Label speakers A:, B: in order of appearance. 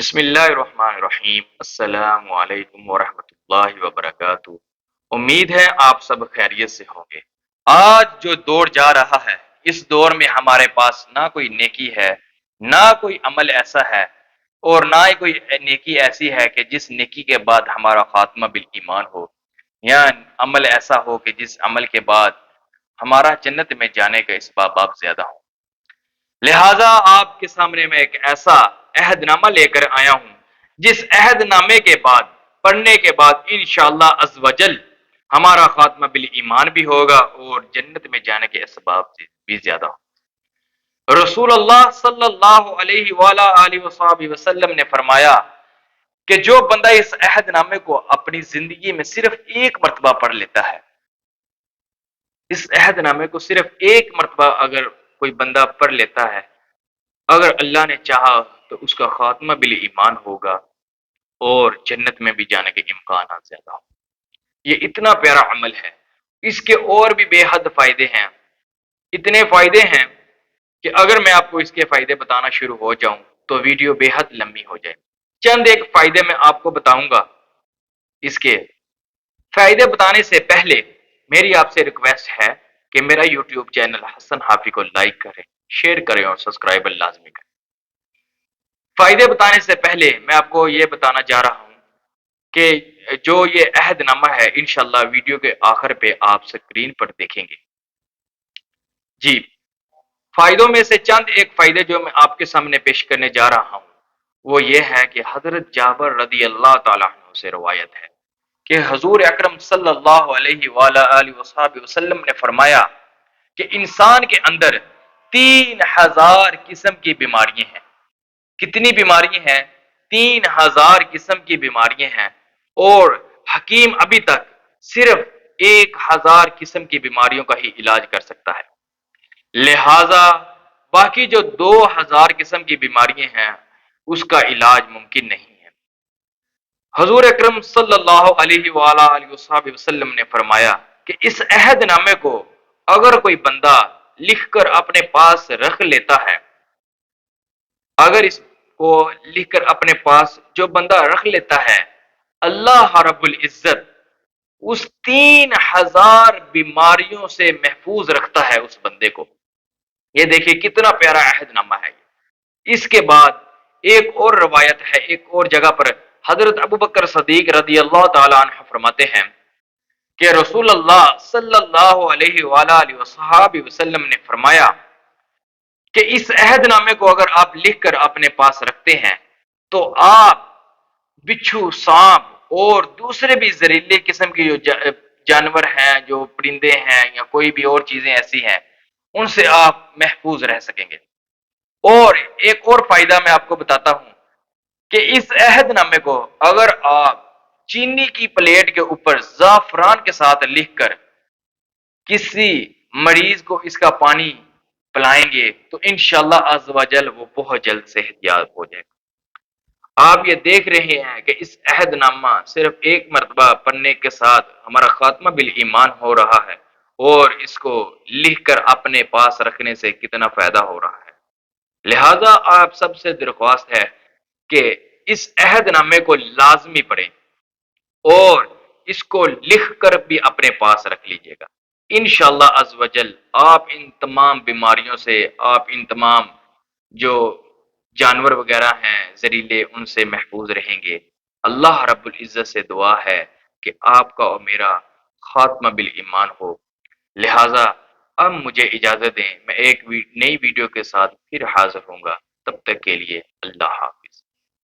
A: بسم اللہ الرحمن الرحیم۔ السلام علیکم ورحمۃ اللہ وبرکاتہ۔ امید ہے آپ سب خیریت سے ہوں گے۔ آج جو دور جا رہا ہے، اس دور میں ہمارے پاس نہ کوئی نیکی ہے، نہ کوئی عمل ایسا ہے، اور نہ ہی کوئی نیکی ایسی ہے کہ جس نیکی کے بعد ہمارا خاتمہ بالایمان ہو، یا عمل ایسا ہو کہ جس عمل کے بعد ہمارا جنت میں جانے کا اسباب زیادہ ہو۔ لہذا آپ کے سامنے میں ایک ایسا عہد نامہ لے کر آیا ہوں جس عہد نامے کے بعد پڑھنے کے بعد انشاءاللہ عز وجل ہمارا خاتمہ بالایمان بھی ہوگا اور جنت میں جانے کے اسباب سے بھی زیادہ ہو۔ رسول اللہ صلی اللہ علیہ وآلہ وصحبہ وسلم نے فرمایا کہ جو بندہ اس عہد نامے کو اپنی زندگی میں صرف ایک مرتبہ پڑھ لیتا ہے، اس عہد نامے کو صرف ایک مرتبہ اگر کوئی بندہ پڑھ لیتا ہے، اگر اللہ نے چاہا تو اس کا خاتمہ بالایمان ہوگا اور جنت میں بھی جانے کے امکانات زیادہ ہوں۔ یہ اتنا پیارا عمل ہے، اس کے اور بھی بے حد فائدے ہیں، اتنے فائدے ہیں کہ اگر میں آپ کو اس کے فائدے بتانا شروع ہو جاؤں تو ویڈیو بے حد لمبی ہو جائے۔ چند ایک فائدے میں آپ کو بتاؤں گا۔ اس کے فائدے بتانے سے پہلے میری آپ سے ریکویسٹ ہے کہ میرا یوٹیوب چینل حسن حافی کو لائک کریں، شیئر کریں اور سبسکرائب لازمی کریں۔ فائدے بتانے سے پہلے میں آپ کو یہ بتانا چاہ رہا ہوں کہ جو یہ عہد نامہ ہے انشاءاللہ ویڈیو کے آخر پہ آپ سکرین پر دیکھیں گے۔ جی، فائدوں میں سے چند ایک فائدے جو میں آپ کے سامنے پیش کرنے جا رہا ہوں وہ یہ ہے کہ حضرت جابر رضی اللہ تعالیٰ عنہ سے روایت ہے کہ حضور اکرم صلی اللہ علیہ وآلہ وصحبہ وسلم نے فرمایا کہ انسان کے اندر 3000 قسم کی بیماریاں ہیں۔ کتنی بیماریاں ہیں؟ 3000 قسم کی بیماریاں ہیں، اور حکیم ابھی تک صرف 1000 قسم کی بیماریوں کا ہی علاج کر سکتا ہے۔ لہذا باقی جو 2000 قسم کی بیماریاں ہیں اس کا علاج ممکن نہیں ہے۔ حضور اکرم صلی اللہ علیہ وآلہ وصحبہ وسلم نے فرمایا کہ اس عہد نامے کو اگر کوئی بندہ لکھ کر اپنے پاس رکھ لیتا ہے، اگر اس کو لکھ کر اپنے پاس جو بندہ رکھ لیتا ہے، اللہ رب العزت اس 3000 بیماریوں سے محفوظ رکھتا ہے اس بندے کو۔ یہ دیکھیں کتنا پیارا عہد نامہ ہے۔ اس کے بعد ایک اور روایت ہے، ایک اور جگہ پر حضرت ابوبکر صدیق رضی اللہ تعالی عنہ فرماتے ہیں کہ رسول اللہ صلی اللہ علیہ وآلہ وصحبہ وسلم نے فرمایا کہ اس عہد نامے کو اگر آپ لکھ کر اپنے پاس رکھتے ہیں تو آپ بچھو، سانپ اور دوسرے بھی زہریلے قسم کے جو جانور ہیں، جو پرندے ہیں یا کوئی بھی اور چیزیں ایسی ہیں، ان سے آپ محفوظ رہ سکیں گے۔ اور ایک اور فائدہ میں آپ کو بتاتا ہوں کہ اس عہد نامے کو اگر آپ چینی کی پلیٹ کے اوپر زعفران کے ساتھ لکھ کر کسی مریض کو اس کا پانی پلائیں گے تو انشاءاللہ عز و جل وہ بہت جلد صحت یاب ہو جائے گا۔ آپ یہ دیکھ رہے ہیں کہ اس عہد نامہ صرف ایک مرتبہ پڑھنے کے ساتھ ہمارا خاتمہ بالایمان ہو رہا ہے، اور اس کو لکھ کر اپنے پاس رکھنے سے کتنا فائدہ ہو رہا ہے۔ لہذا آپ سب سے درخواست ہے کہ اس عہد نامے کو لازمی پڑھیں اور اس کو لکھ کر بھی اپنے پاس رکھ لیجئے گا۔ انشاءاللہ عز و جل آپ ان تمام بیماریوں سے، آپ ان تمام جو جانور وغیرہ ہیں زہریلے، ان سے محفوظ رہیں گے۔ اللہ رب العزت سے دعا ہے کہ آپ کا اور میرا خاتمہ بالایمان ہو۔ لہذا اب مجھے اجازت دیں، میں ایک نئی ویڈیو کے ساتھ پھر حاضر ہوں گا۔ تب تک کے لیے اللہ حافظ۔